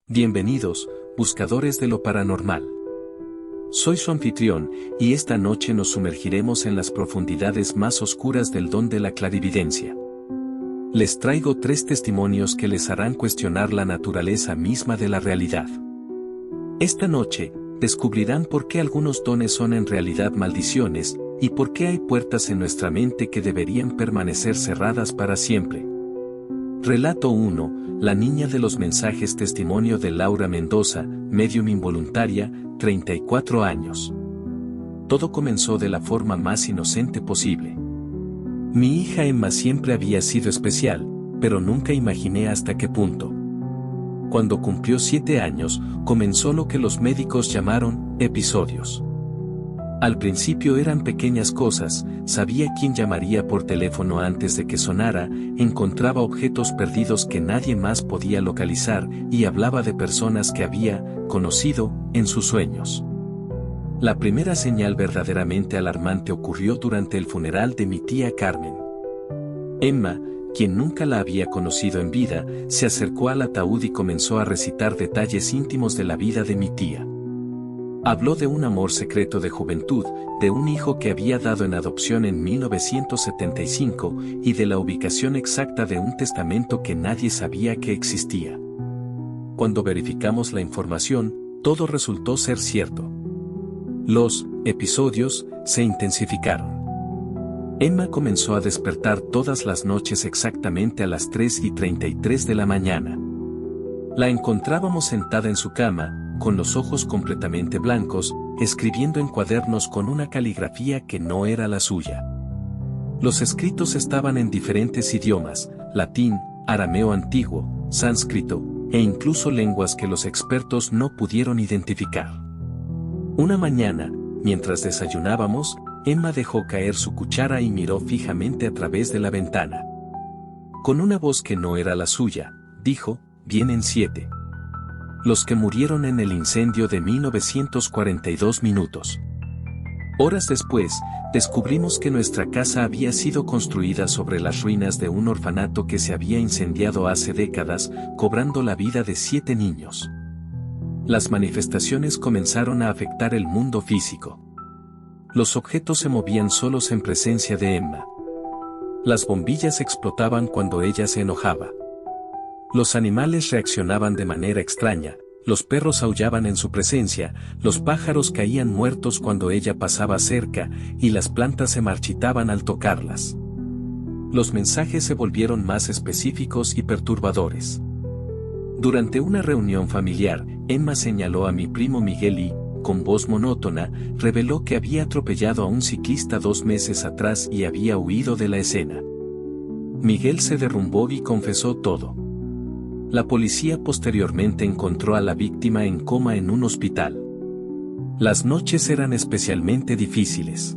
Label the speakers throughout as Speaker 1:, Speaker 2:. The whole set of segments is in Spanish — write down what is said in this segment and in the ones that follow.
Speaker 1: Bienvenidos, buscadores de lo paranormal. Soy su anfitrión, y esta noche nos sumergiremos en las profundidades más oscuras del don de la clarividencia. Les traigo 3 testimonios que les harán cuestionar la naturaleza misma de la realidad. Esta noche, descubrirán por qué algunos dones son en realidad maldiciones, y por qué hay puertas en nuestra mente que deberían permanecer cerradas para siempre. Relato 1, La niña de los mensajes. Testimonio de Laura Mendoza, médium involuntaria, 34 años. Todo comenzó de la forma más inocente posible. Mi hija Emma siempre había sido especial, pero nunca imaginé hasta qué punto. Cuando cumplió 7 años, comenzó lo que los médicos llamaron episodios. Al principio eran pequeñas cosas, sabía quién llamaría por teléfono antes de que sonara, encontraba objetos perdidos que nadie más podía localizar y hablaba de personas que había conocido en sus sueños. La primera señal verdaderamente alarmante ocurrió durante el funeral de mi tía Carmen. Emma, quien nunca la había conocido en vida, se acercó al ataúd y comenzó a recitar detalles íntimos de la vida de mi tía. Habló de un amor secreto de juventud, de un hijo que había dado en adopción en 1975 y de la ubicación exacta de un testamento que nadie sabía que existía. Cuando verificamos la información, todo resultó ser cierto. Los episodios se intensificaron. Emma comenzó a despertar todas las noches exactamente a las 3:33 de la mañana. La encontrábamos sentada en su cama, con los ojos completamente blancos, escribiendo en cuadernos con una caligrafía que no era la suya. Los escritos estaban en diferentes idiomas, latín, arameo antiguo, sánscrito, e incluso lenguas que los expertos no pudieron identificar. Una mañana, mientras desayunábamos, Emma dejó caer su cuchara y miró fijamente a través de la ventana. Con una voz que no era la suya, dijo: «Vienen 7. Los que murieron en el incendio de 1942 minutos». Horas después, descubrimos que nuestra casa había sido construida sobre las ruinas de un orfanato que se había incendiado hace décadas, cobrando la vida de 7 niños. Las manifestaciones comenzaron a afectar el mundo físico. Los objetos se movían solos en presencia de Emma. Las bombillas explotaban cuando ella se enojaba. Los animales reaccionaban de manera extraña, los perros aullaban en su presencia, los pájaros caían muertos cuando ella pasaba cerca, y las plantas se marchitaban al tocarlas. Los mensajes se volvieron más específicos y perturbadores. Durante una reunión familiar, Emma señaló a mi primo Miguel y, con voz monótona, reveló que había atropellado a un ciclista 2 meses atrás y había huido de la escena. Miguel se derrumbó y confesó todo. La policía posteriormente encontró a la víctima en coma en un hospital. Las noches eran especialmente difíciles.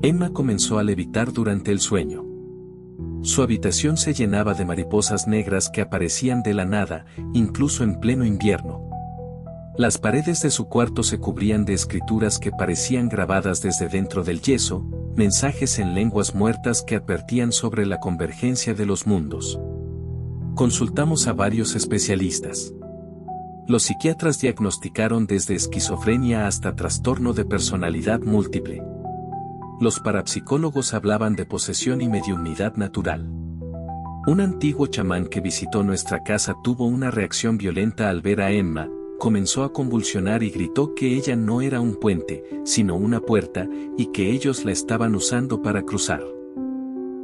Speaker 1: Emma comenzó a levitar durante el sueño. Su habitación se llenaba de mariposas negras que aparecían de la nada, incluso en pleno invierno. Las paredes de su cuarto se cubrían de escrituras que parecían grabadas desde dentro del yeso, mensajes en lenguas muertas que advertían sobre la convergencia de los mundos. Consultamos a varios especialistas. Los psiquiatras diagnosticaron desde esquizofrenia hasta trastorno de personalidad múltiple. Los parapsicólogos hablaban de posesión y mediumnidad natural. Un antiguo chamán que visitó nuestra casa tuvo una reacción violenta al ver a Emma, comenzó a convulsionar y gritó que ella no era un puente, sino una puerta, y que ellos la estaban usando para cruzar.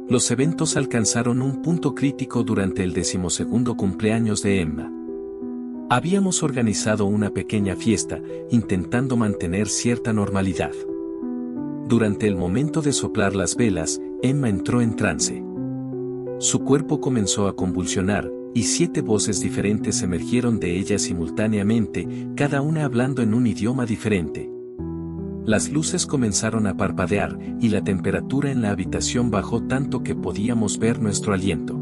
Speaker 1: Los eventos alcanzaron un punto crítico durante el 12º cumpleaños de Emma. Habíamos organizado una pequeña fiesta, intentando mantener cierta normalidad. Durante el momento de soplar las velas, Emma entró en trance. Su cuerpo comenzó a convulsionar, y 7 voces diferentes emergieron de ella simultáneamente, cada una hablando en un idioma diferente. Las luces comenzaron a parpadear, y la temperatura en la habitación bajó tanto que podíamos ver nuestro aliento.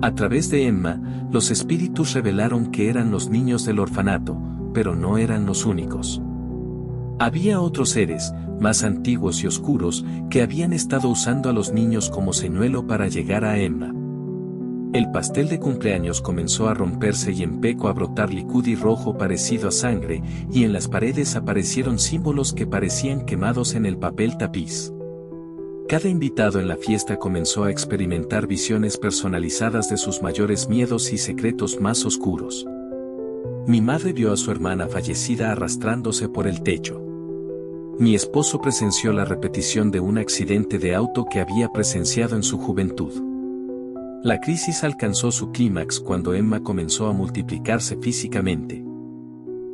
Speaker 1: A través de Emma, los espíritus revelaron que eran los niños del orfanato, pero no eran los únicos. Había otros seres, más antiguos y oscuros, que habían estado usando a los niños como señuelo para llegar a Emma. El pastel de cumpleaños comenzó a romperse y empezó a brotar liquidi rojo parecido a sangre, y en las paredes aparecieron símbolos que parecían quemados en el papel tapiz. Cada invitado en la fiesta comenzó a experimentar visiones personalizadas de sus mayores miedos y secretos más oscuros. Mi madre vio a su hermana fallecida arrastrándose por el techo. Mi esposo presenció la repetición de un accidente de auto que había presenciado en su juventud. La crisis alcanzó su clímax cuando Emma comenzó a multiplicarse físicamente.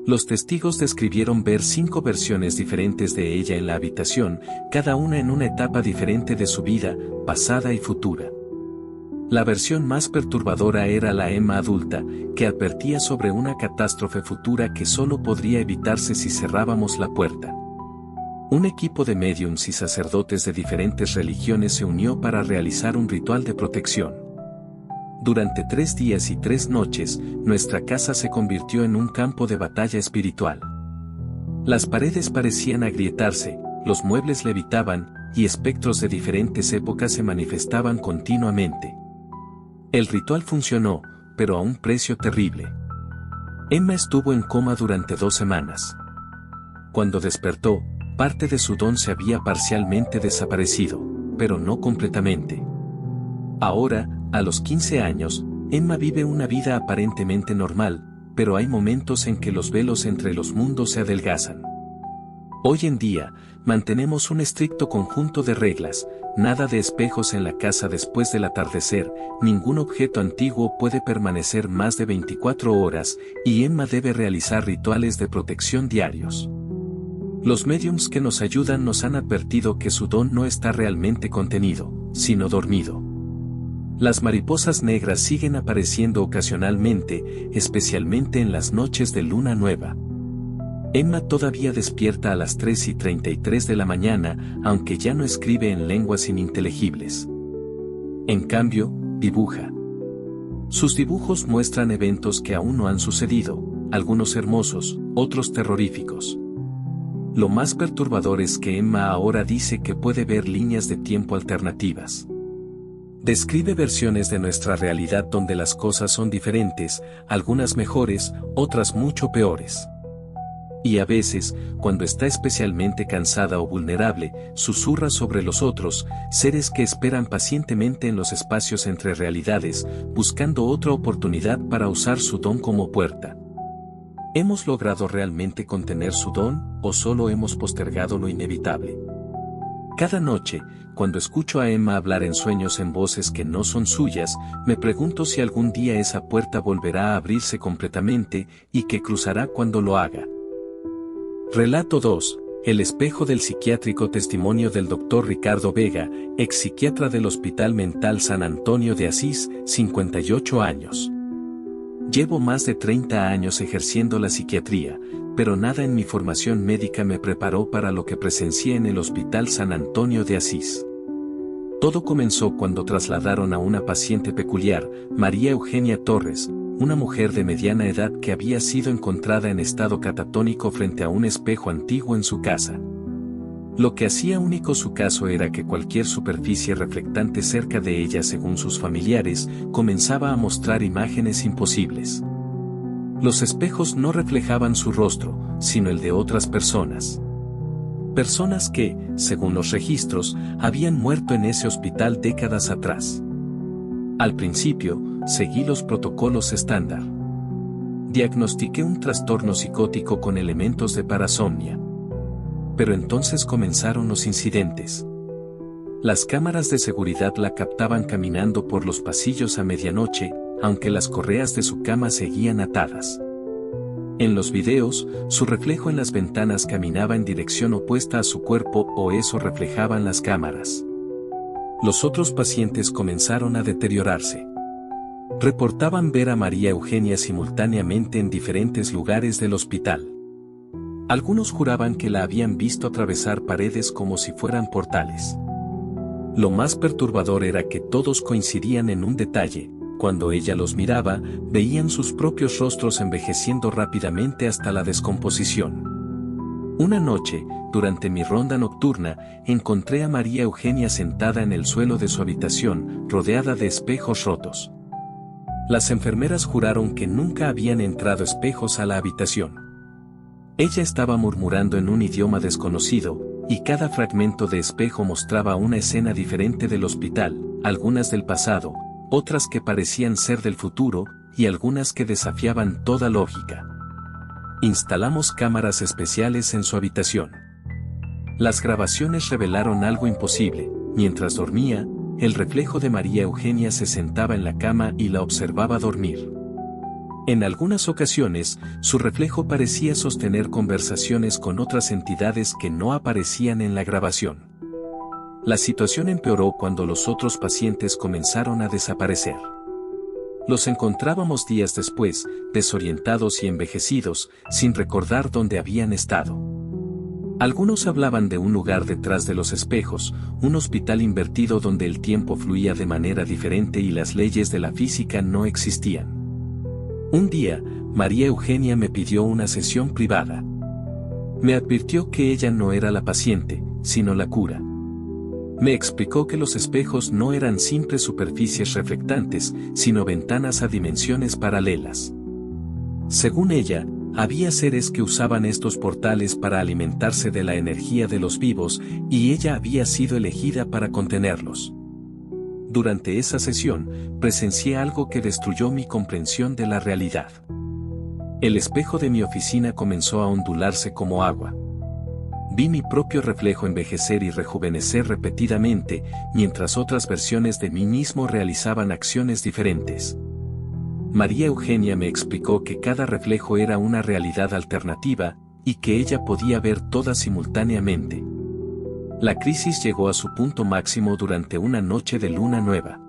Speaker 1: Los testigos describieron ver 5 versiones diferentes de ella en la habitación, cada una en una etapa diferente de su vida, pasada y futura. La versión más perturbadora era la Emma adulta, que advertía sobre una catástrofe futura que solo podría evitarse si cerrábamos la puerta. Un equipo de médiums y sacerdotes de diferentes religiones se unió para realizar un ritual de protección. Durante 3 días y 3 noches, nuestra casa se convirtió en un campo de batalla espiritual. Las paredes parecían agrietarse, los muebles levitaban, y espectros de diferentes épocas se manifestaban continuamente. El ritual funcionó, pero a un precio terrible. Emma estuvo en coma durante 2 semanas. Cuando despertó, parte de su don se había parcialmente desaparecido, pero no completamente. Ahora, a los 15 años, Emma vive una vida aparentemente normal, pero hay momentos en que los velos entre los mundos se adelgazan. Hoy en día, mantenemos un estricto conjunto de reglas: nada de espejos en la casa después del atardecer, ningún objeto antiguo puede permanecer más de 24 horas, y Emma debe realizar rituales de protección diarios. Los médiums que nos ayudan nos han advertido que su don no está realmente contenido, sino dormido. Las mariposas negras siguen apareciendo ocasionalmente, especialmente en las noches de luna nueva. Emma todavía despierta a las 3:33 de la mañana, aunque ya no escribe en lenguas ininteligibles. En cambio, dibuja. Sus dibujos muestran eventos que aún no han sucedido, algunos hermosos, otros terroríficos. Lo más perturbador es que Emma ahora dice que puede ver líneas de tiempo alternativas. Describe versiones de nuestra realidad donde las cosas son diferentes, algunas mejores, otras mucho peores. Y a veces, cuando está especialmente cansada o vulnerable, susurra sobre los otros, seres que esperan pacientemente en los espacios entre realidades, buscando otra oportunidad para usar su don como puerta. ¿Hemos logrado realmente contener su don, o solo hemos postergado lo inevitable? Cada noche, cuando escucho a Emma hablar en sueños en voces que no son suyas, me pregunto si algún día esa puerta volverá a abrirse completamente, y que cruzará cuando lo haga. Relato 2. El espejo del psiquiátrico. Testimonio del Dr. Ricardo Vega, ex psiquiatra del Hospital Mental San Antonio de Asís, 58 años. Llevo más de 30 años ejerciendo la psiquiatría, pero nada en mi formación médica me preparó para lo que presencié en el Hospital San Antonio de Asís. Todo comenzó cuando trasladaron a una paciente peculiar, María Eugenia Torres, una mujer de mediana edad que había sido encontrada en estado catatónico frente a un espejo antiguo en su casa. Lo que hacía único su caso era que cualquier superficie reflectante cerca de ella, según sus familiares, comenzaba a mostrar imágenes imposibles. Los espejos no reflejaban su rostro, sino el de otras personas. Personas que, según los registros, habían muerto en ese hospital décadas atrás. Al principio, seguí los protocolos estándar. Diagnostiqué un trastorno psicótico con elementos de parasomnia. Pero entonces comenzaron los incidentes. Las cámaras de seguridad la captaban caminando por los pasillos a medianoche, aunque las correas de su cama seguían atadas. En los videos, su reflejo en las ventanas caminaba en dirección opuesta a su cuerpo, o eso reflejaban las cámaras. Los otros pacientes comenzaron a deteriorarse. Reportaban ver a María Eugenia simultáneamente en diferentes lugares del hospital. Algunos juraban que la habían visto atravesar paredes como si fueran portales. Lo más perturbador era que todos coincidían en un detalle: cuando ella los miraba, veían sus propios rostros envejeciendo rápidamente hasta la descomposición. Una noche, durante mi ronda nocturna, encontré a María Eugenia sentada en el suelo de su habitación, rodeada de espejos rotos. Las enfermeras juraron que nunca habían entrado espejos a la habitación. Ella estaba murmurando en un idioma desconocido, y cada fragmento de espejo mostraba una escena diferente del hospital, algunas del pasado, otras que parecían ser del futuro, y algunas que desafiaban toda lógica. Instalamos cámaras especiales en su habitación. Las grabaciones revelaron algo imposible. Mientras dormía, el reflejo de María Eugenia se sentaba en la cama y la observaba dormir. En algunas ocasiones, su reflejo parecía sostener conversaciones con otras entidades que no aparecían en la grabación. La situación empeoró cuando los otros pacientes comenzaron a desaparecer. Los encontrábamos días después, desorientados y envejecidos, sin recordar dónde habían estado. Algunos hablaban de un lugar detrás de los espejos, un hospital invertido donde el tiempo fluía de manera diferente y las leyes de la física no existían. Un día, María Eugenia me pidió una sesión privada. Me advirtió que ella no era la paciente, sino la cura. Me explicó que los espejos no eran simples superficies reflectantes, sino ventanas a dimensiones paralelas. Según ella, había seres que usaban estos portales para alimentarse de la energía de los vivos, y ella había sido elegida para contenerlos. Durante esa sesión, presencié algo que destruyó mi comprensión de la realidad. El espejo de mi oficina comenzó a ondularse como agua. Vi mi propio reflejo envejecer y rejuvenecer repetidamente, mientras otras versiones de mí mismo realizaban acciones diferentes. María Eugenia me explicó que cada reflejo era una realidad alternativa, y que ella podía ver todas simultáneamente. La crisis llegó a su punto máximo durante una noche de luna nueva.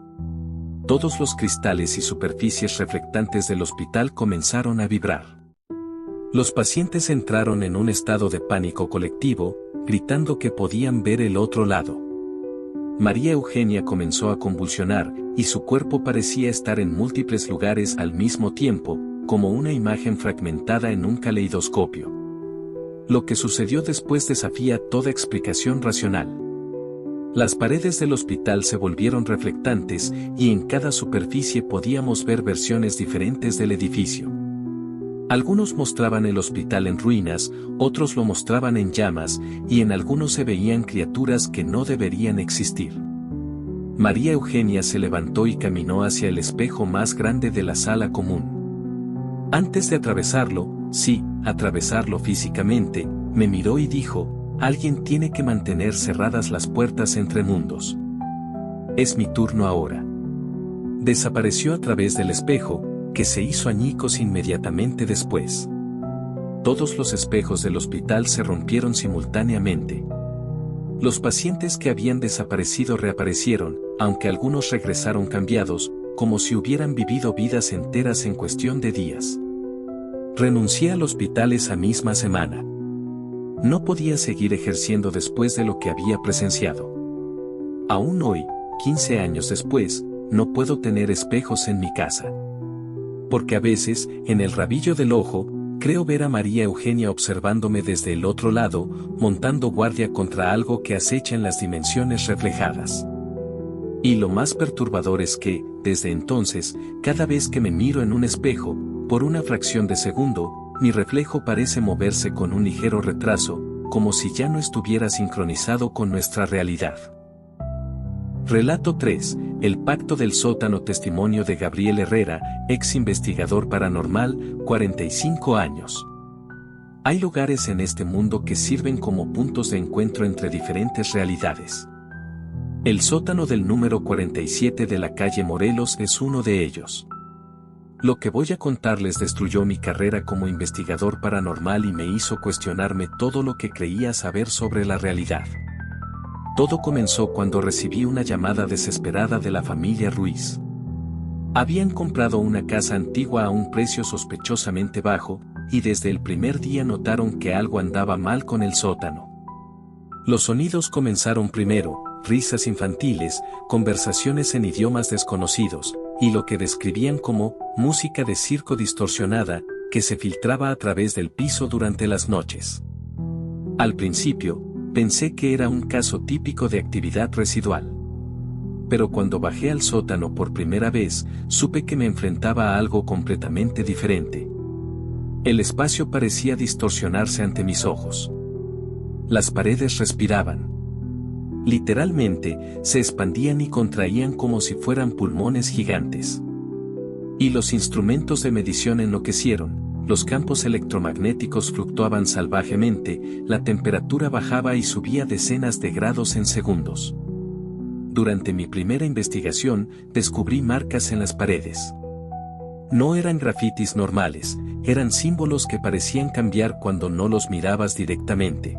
Speaker 1: Todos los cristales y superficies reflectantes del hospital comenzaron a vibrar. Los pacientes entraron en un estado de pánico colectivo, gritando que podían ver el otro lado. María Eugenia comenzó a convulsionar, y su cuerpo parecía estar en múltiples lugares al mismo tiempo, como una imagen fragmentada en un caleidoscopio. Lo que sucedió después desafía toda explicación racional. Las paredes del hospital se volvieron reflectantes, y en cada superficie podíamos ver versiones diferentes del edificio. Algunos mostraban el hospital en ruinas, otros lo mostraban en llamas, y en algunos se veían criaturas que no deberían existir. María Eugenia se levantó y caminó hacia el espejo más grande de la sala común. Antes de atravesarlo, atravesarlo físicamente, me miró y dijo: alguien tiene que mantener cerradas las puertas entre mundos. Es mi turno ahora. Desapareció a través del espejo, que se hizo añicos inmediatamente después. Todos los espejos del hospital se rompieron simultáneamente. Los pacientes que habían desaparecido reaparecieron, aunque algunos regresaron cambiados, como si hubieran vivido vidas enteras en cuestión de días. Renuncié al hospital esa misma semana. No podía seguir ejerciendo después de lo que había presenciado. Aún hoy, 15 años después, no puedo tener espejos en mi casa. Porque a veces, en el rabillo del ojo, creo ver a María Eugenia observándome desde el otro lado, montando guardia contra algo que acecha en las dimensiones reflejadas. Y lo más perturbador es que, desde entonces, cada vez que me miro en un espejo, por una fracción de segundo, mi reflejo parece moverse con un ligero retraso, como si ya no estuviera sincronizado con nuestra realidad. Relato 3. El pacto del sótano. Testimonio de Gabriel Herrera, ex investigador paranormal, 45 años. Hay lugares en este mundo que sirven como puntos de encuentro entre diferentes realidades. El sótano del número 47 de la calle Morelos es uno de ellos. Lo que voy a contarles destruyó mi carrera como investigador paranormal y me hizo cuestionarme todo lo que creía saber sobre la realidad. Todo comenzó cuando recibí una llamada desesperada de la familia Ruiz. Habían comprado una casa antigua a un precio sospechosamente bajo, y desde el primer día notaron que algo andaba mal con el sótano. Los sonidos comenzaron primero, risas infantiles, conversaciones en idiomas desconocidos, y lo que describían como música de circo distorsionada, que se filtraba a través del piso durante las noches. Al principio, pensé que era un caso típico de actividad residual. Pero cuando bajé al sótano por primera vez, supe que me enfrentaba a algo completamente diferente. El espacio parecía distorsionarse ante mis ojos. Las paredes respiraban. Literalmente, se expandían y contraían como si fueran pulmones gigantes. Y los instrumentos de medición enloquecieron, los campos electromagnéticos fluctuaban salvajemente, la temperatura bajaba y subía decenas de grados en segundos. Durante mi primera investigación, descubrí marcas en las paredes. No eran grafitis normales, eran símbolos que parecían cambiar cuando no los mirabas directamente.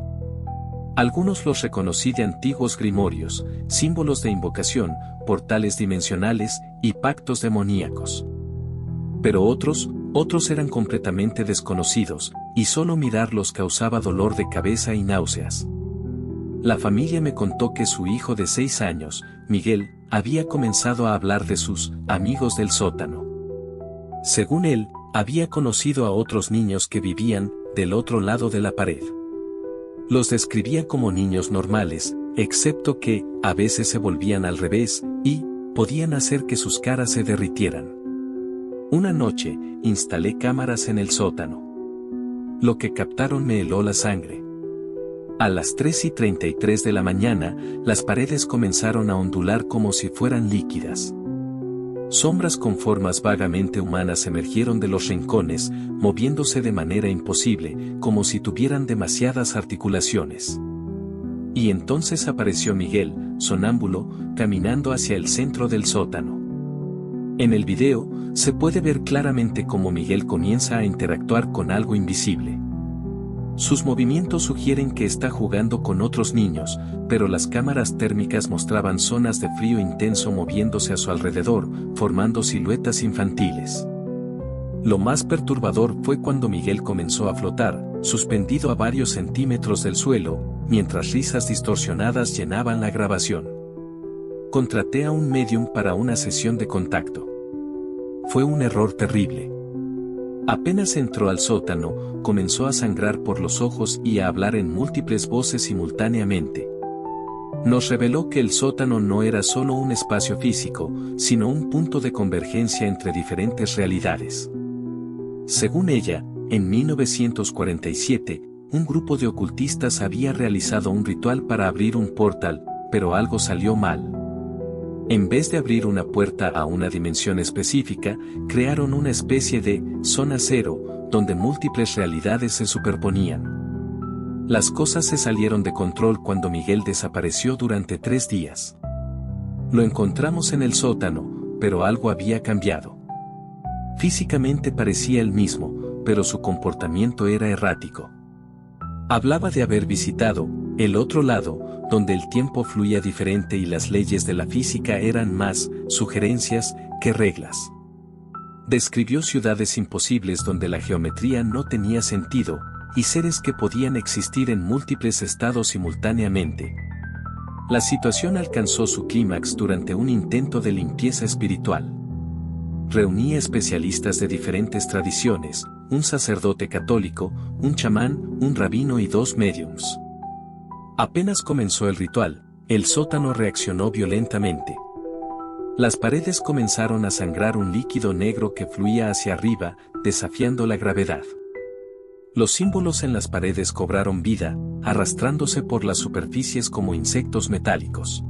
Speaker 1: Algunos los reconocí de antiguos grimorios, símbolos de invocación, portales dimensionales y pactos demoníacos. Pero otros eran completamente desconocidos, y solo mirarlos causaba dolor de cabeza y náuseas. La familia me contó que su hijo de 6 años, Miguel, había comenzado a hablar de sus amigos del sótano. Según él, había conocido a otros niños que vivían del otro lado de la pared. Los describía como niños normales, excepto que, a veces se volvían al revés, y podían hacer que sus caras se derritieran. Una noche, instalé cámaras en el sótano. Lo que captaron me heló la sangre. A las 3:33 de la mañana, las paredes comenzaron a ondular como si fueran líquidas. Sombras con formas vagamente humanas emergieron de los rincones, moviéndose de manera imposible, como si tuvieran demasiadas articulaciones. Y entonces apareció Miguel, sonámbulo, caminando hacia el centro del sótano. En el video, se puede ver claramente cómo Miguel comienza a interactuar con algo invisible. Sus movimientos sugieren que está jugando con otros niños, pero las cámaras térmicas mostraban zonas de frío intenso moviéndose a su alrededor, formando siluetas infantiles. Lo más perturbador fue cuando Miguel comenzó a flotar, suspendido a varios centímetros del suelo, mientras risas distorsionadas llenaban la grabación. Contraté a un medium para una sesión de contacto. Fue un error terrible. Apenas entró al sótano, comenzó a sangrar por los ojos y a hablar en múltiples voces simultáneamente. Nos reveló que el sótano no era solo un espacio físico, sino un punto de convergencia entre diferentes realidades. Según ella, en 1947, un grupo de ocultistas había realizado un ritual para abrir un portal, pero algo salió mal. En vez de abrir una puerta a una dimensión específica, crearon una especie de zona cero, donde múltiples realidades se superponían. Las cosas se salieron de control cuando Miguel desapareció durante 3 días. Lo encontramos en el sótano, pero algo había cambiado. Físicamente parecía el mismo, pero su comportamiento era errático. Hablaba de haber visitado el otro lado, donde el tiempo fluía diferente y las leyes de la física eran más sugerencias que reglas. Describió ciudades imposibles donde la geometría no tenía sentido, y seres que podían existir en múltiples estados simultáneamente. La situación alcanzó su clímax durante un intento de limpieza espiritual. Reunía especialistas de diferentes tradiciones, un sacerdote católico, un chamán, un rabino y 2 médiums. Apenas comenzó el ritual, el sótano reaccionó violentamente. Las paredes comenzaron a sangrar un líquido negro que fluía hacia arriba, desafiando la gravedad. Los símbolos en las paredes cobraron vida, arrastrándose por las superficies como insectos metálicos.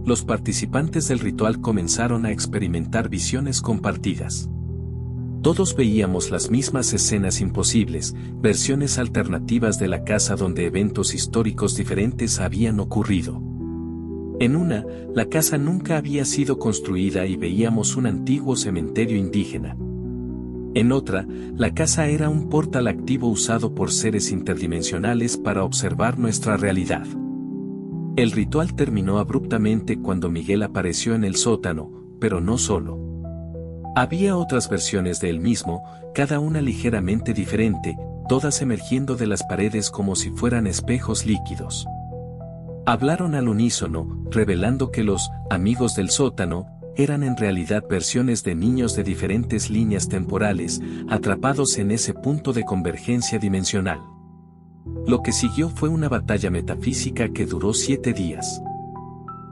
Speaker 1: Los participantes del ritual comenzaron a experimentar visiones compartidas. Todos veíamos las mismas escenas imposibles, versiones alternativas de la casa donde eventos históricos diferentes habían ocurrido. En una, la casa nunca había sido construida y veíamos un antiguo cementerio indígena. En otra, la casa era un portal activo usado por seres interdimensionales para observar nuestra realidad. El ritual terminó abruptamente cuando Miguel apareció en el sótano, pero no solo. Había otras versiones de él mismo, cada una ligeramente diferente, todas emergiendo de las paredes como si fueran espejos líquidos. Hablaron al unísono, revelando que los amigos del sótano eran en realidad versiones de niños de diferentes líneas temporales, atrapados en ese punto de convergencia dimensional. Lo que siguió fue una batalla metafísica que duró 7 días.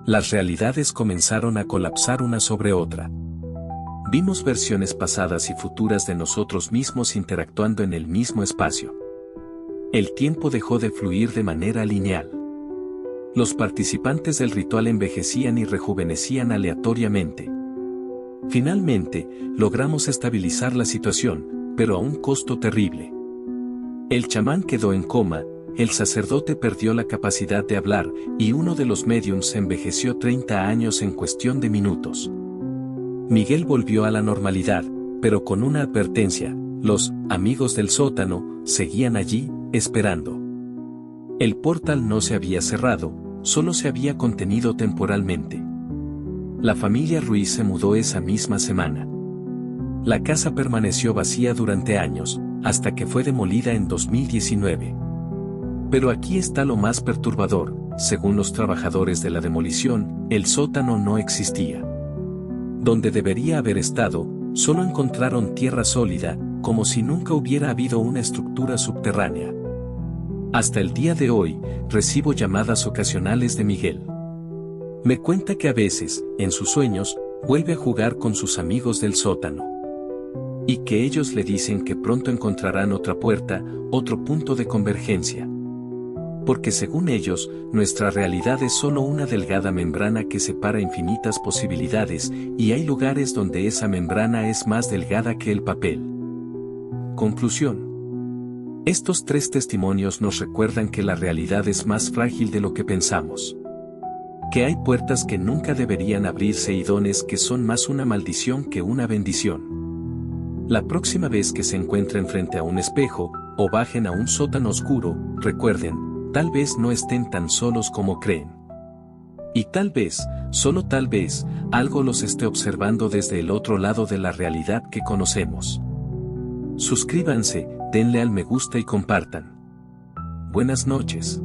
Speaker 1: Las realidades comenzaron a colapsar una sobre otra. Vimos versiones pasadas y futuras de nosotros mismos interactuando en el mismo espacio. El tiempo dejó de fluir de manera lineal. Los participantes del ritual envejecían y rejuvenecían aleatoriamente. Finalmente, logramos estabilizar la situación, pero a un costo terrible. El chamán quedó en coma, el sacerdote perdió la capacidad de hablar, y uno de los médiums envejeció 30 años en cuestión de minutos. Miguel volvió a la normalidad, pero con una advertencia: los amigos del sótano seguían allí, esperando. El portal no se había cerrado, solo se había contenido temporalmente. La familia Ruiz se mudó esa misma semana. La casa permaneció vacía durante años, hasta que fue demolida en 2019. Pero aquí está lo más perturbador: según los trabajadores de la demolición, el sótano no existía. Donde debería haber estado, solo encontraron tierra sólida, como si nunca hubiera habido una estructura subterránea. Hasta el día de hoy, recibo llamadas ocasionales de Miguel. Me cuenta que a veces, en sus sueños, vuelve a jugar con sus amigos del sótano. Y que ellos le dicen que pronto encontrarán otra puerta, otro punto de convergencia. Porque según ellos, nuestra realidad es solo una delgada membrana que separa infinitas posibilidades, y hay lugares donde esa membrana es más delgada que el papel. Conclusión. Estos 3 testimonios nos recuerdan que la realidad es más frágil de lo que pensamos. Que hay puertas que nunca deberían abrirse y dones que son más una maldición que una bendición. La próxima vez que se encuentren frente a un espejo, o bajen a un sótano oscuro, recuerden: tal vez no estén tan solos como creen. Y tal vez, solo tal vez, algo los esté observando desde el otro lado de la realidad que conocemos. Suscríbanse, denle al me gusta y compartan. Buenas noches.